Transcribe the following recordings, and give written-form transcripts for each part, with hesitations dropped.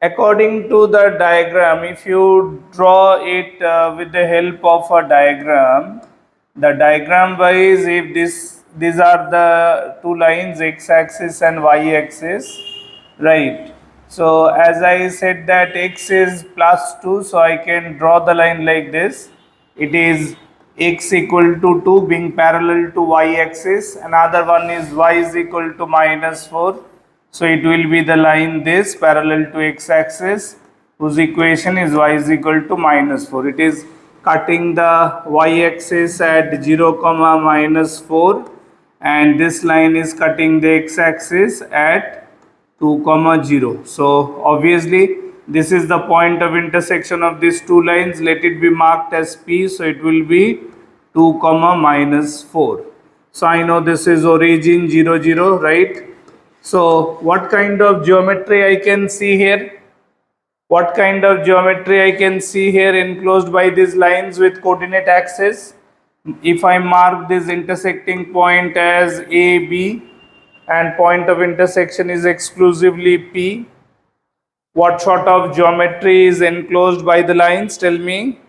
According to the diagram, if you draw it with the help of a diagram, the diagram wise, if these are the two lines, x-axis and y-axis, right? So as I said that x is plus 2, so I can draw the line like this. It is x equal to 2 being parallel to y-axis. Another one is y is equal to minus 4. So it will be the line this parallel to x-axis, whose equation is y is equal to minus 4. It is cutting the y-axis at 0 comma minus 4, and this line is cutting the x-axis at 2 comma 0. So obviously this is the point of intersection of these two lines. Let it be marked as P. So it will be 2 comma minus 4. So I know this is origin 0 0, right? So what kind of geometry I can see here? What kind of geometry I can see here enclosed by these lines with coordinate axis? If I mark this intersecting point as A, B, and point of intersection is exclusively P, what sort of geometry is enclosed by the lines? Tell me.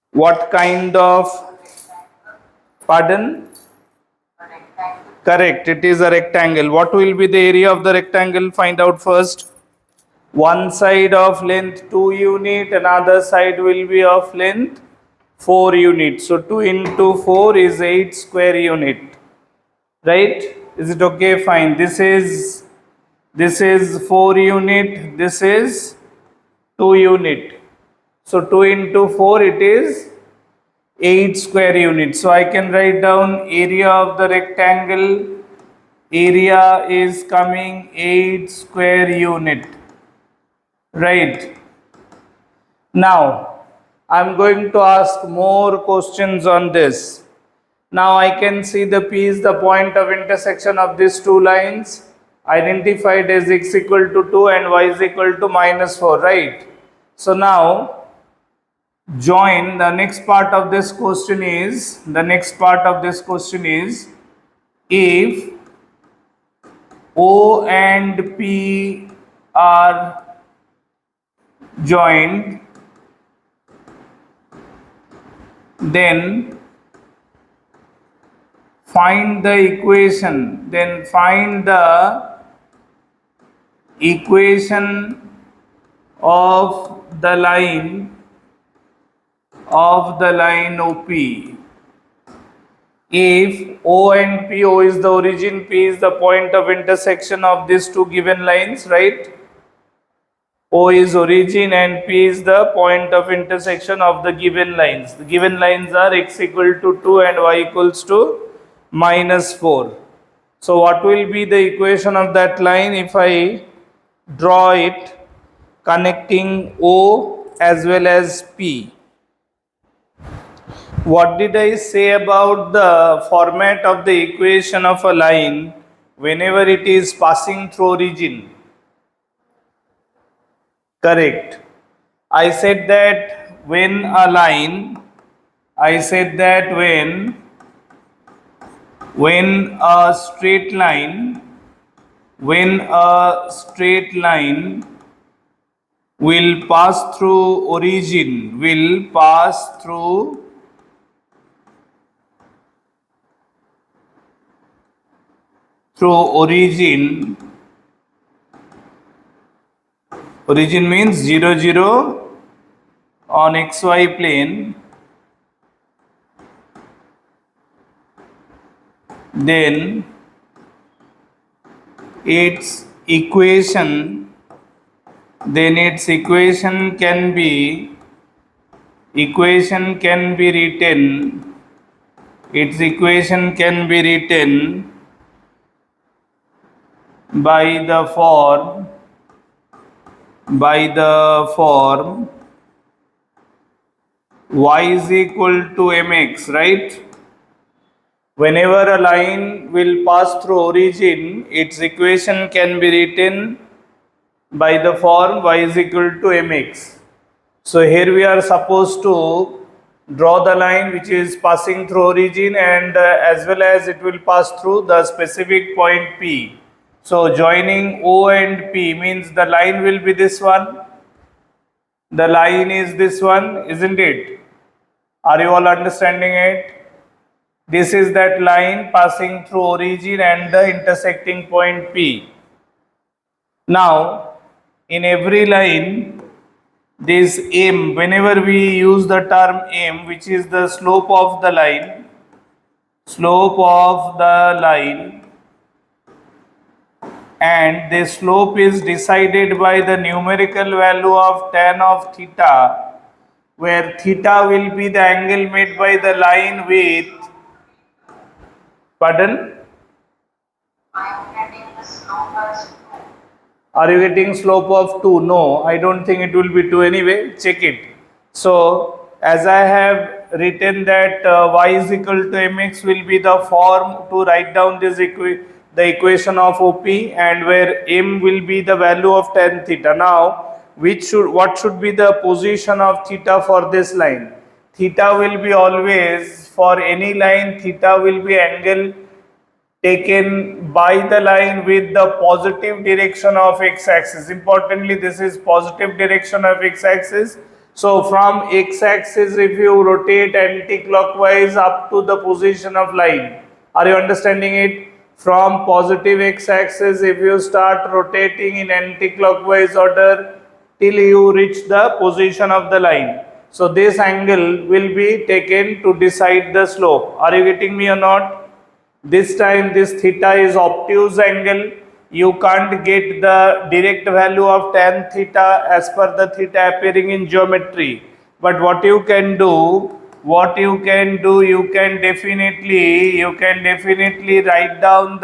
What kind of, pardon? Correct, it is a rectangle. What will be the area of the rectangle? Find out first. One side of length 2 unit, another side will be of length 4 unit. So 2 into 4 is 8 square unit. Right? Is it okay? Fine. This is 4 unit, this is 2 unit. So 2 into 4, it is 8 square units. So I can write down area of the rectangle. Area is coming 8 square unit. Right. Now I'm going to ask more questions on this. Now I can see the P is the point of intersection of these two lines, identified as x equal to 2 and y is equal to minus 4, right? So now join the next part of this question is, if O and P are joined, then find the equation, of the line OP. If O and P, O is the origin, P is the point of intersection of these two given lines, right? O is origin and P is the point of intersection of the given lines. The given lines are x equal to 2 and y equals to minus 4. So what will be the equation of that line if I draw it connecting O as well as P? What did I say about the format of the equation of a line whenever it is passing through origin? Correct. I said that when a line, when a straight line will pass through origin, origin means 0 0 on xy plane, then its equation can be written by the form y is equal to mx, right? Whenever a line will pass through origin, its equation can be written by the form y is equal to mx. So here we are supposed to draw the line which is passing through origin, and as well as it will pass through the specific point P. So joining O and P means the line will be this one. The line is this one, isn't it? Are you all understanding it? This is that line passing through origin and the intersecting point P. Now, in every line, this M, whenever we use the term M, which is the slope of the line, and the slope is decided by the numerical value of tan of theta, where theta will be the angle made by the line with, pardon? Are you getting slope of 2? No, I don't think it will be 2 anyway. Check it. So, as I have written that y is equal to mx will be the form to write down this the equation of OP, and where m will be the value of tan theta. Now, what should be the position of theta for this line? Theta will be always, for any line, theta will be angle taken by the line with the positive direction of x-axis. Importantly, this is positive direction of x-axis. So from x-axis, if you rotate anti-clockwise up to the position of line, are you understanding it? From positive x-axis, if you start rotating in anti-clockwise order till you reach the position of the line, so this angle will be taken to decide the slope. Are you getting me or not? This time this theta is obtuse angle. You can't get the direct value of tan theta as per the theta appearing in geometry. But what you can do, you can definitely write down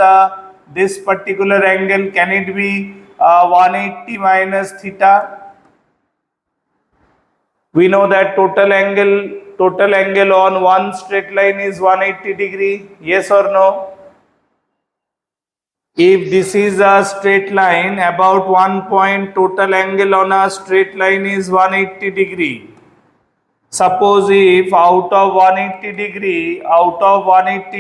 this particular angle. Can it be 180 minus theta? We know that total angle on one straight line is 180 degree. Yes or no? If this is a straight line, about one point, total angle on a straight line is 180 degree. Suppose if out of 180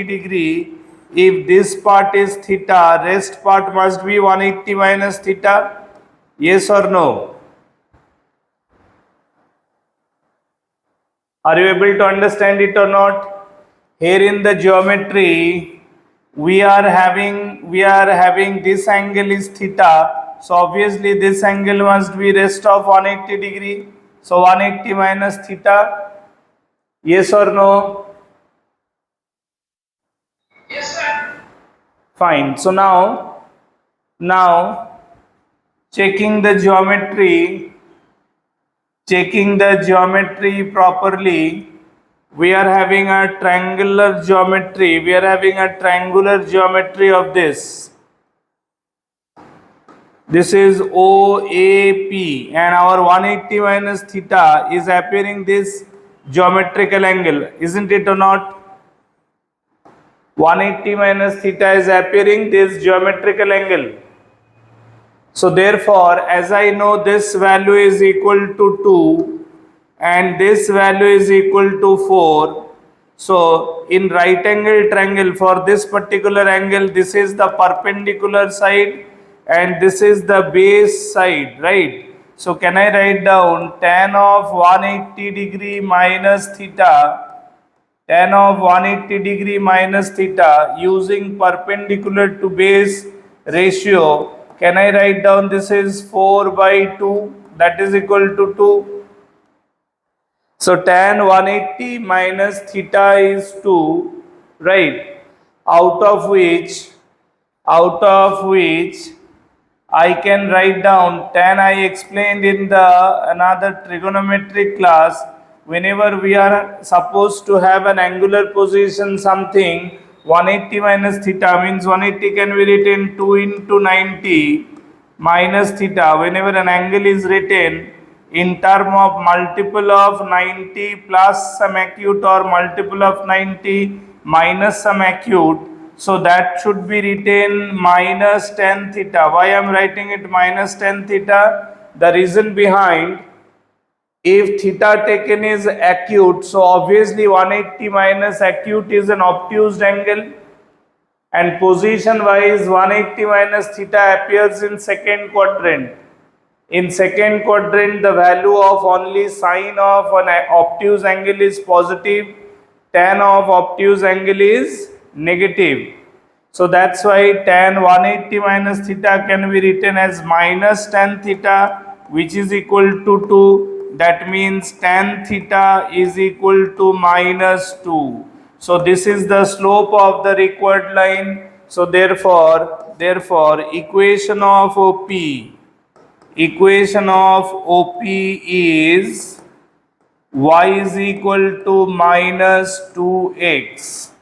degree, if this part is theta, rest part must be 180 minus theta. Yes or no? Are you able to understand it or not? Here in the geometry, we are having this angle is theta. So obviously this angle must be rest of 180 degree. So 180 minus theta. Yes or no? Yes, sir. Fine. So now checking the geometry properly, we are having a triangular geometry. Of this. This is OAP, and our 180 minus theta is appearing this geometrical angle, isn't it or not? 180 minus theta is appearing this geometrical angle. So therefore, as I know this value is equal to 2 and this value is equal to 4. So in right angle triangle, for this particular angle, this is the perpendicular side and this is the base side, right? So can I write down tan of 180 degree minus theta, using perpendicular to base ratio? Can I write down this is 4 by 2, that is equal to 2. So tan 180 minus theta is 2, right? Out of which I can write down tan. I explained in the another trigonometric class, whenever we are supposed to have an angular position something, 180 minus theta means 180 can be written 2 into 90 minus theta. Whenever an angle is written in term of multiple of 90 plus some acute or multiple of 90 minus some acute, so that should be written minus tan theta. Why I am writing it minus tan theta? The reason behind, if theta taken is acute, so obviously 180 minus acute is an obtuse angle, and position wise 180 minus theta appears in second quadrant. In second quadrant, the value of only sine of an obtuse angle is positive, tan of obtuse angle is negative. So that's why tan 180 minus theta can be written as minus tan theta, which is equal to 2. That means tan theta is equal to minus 2. So this is the slope of the required line. So therefore equation of OP is y is equal to minus 2x.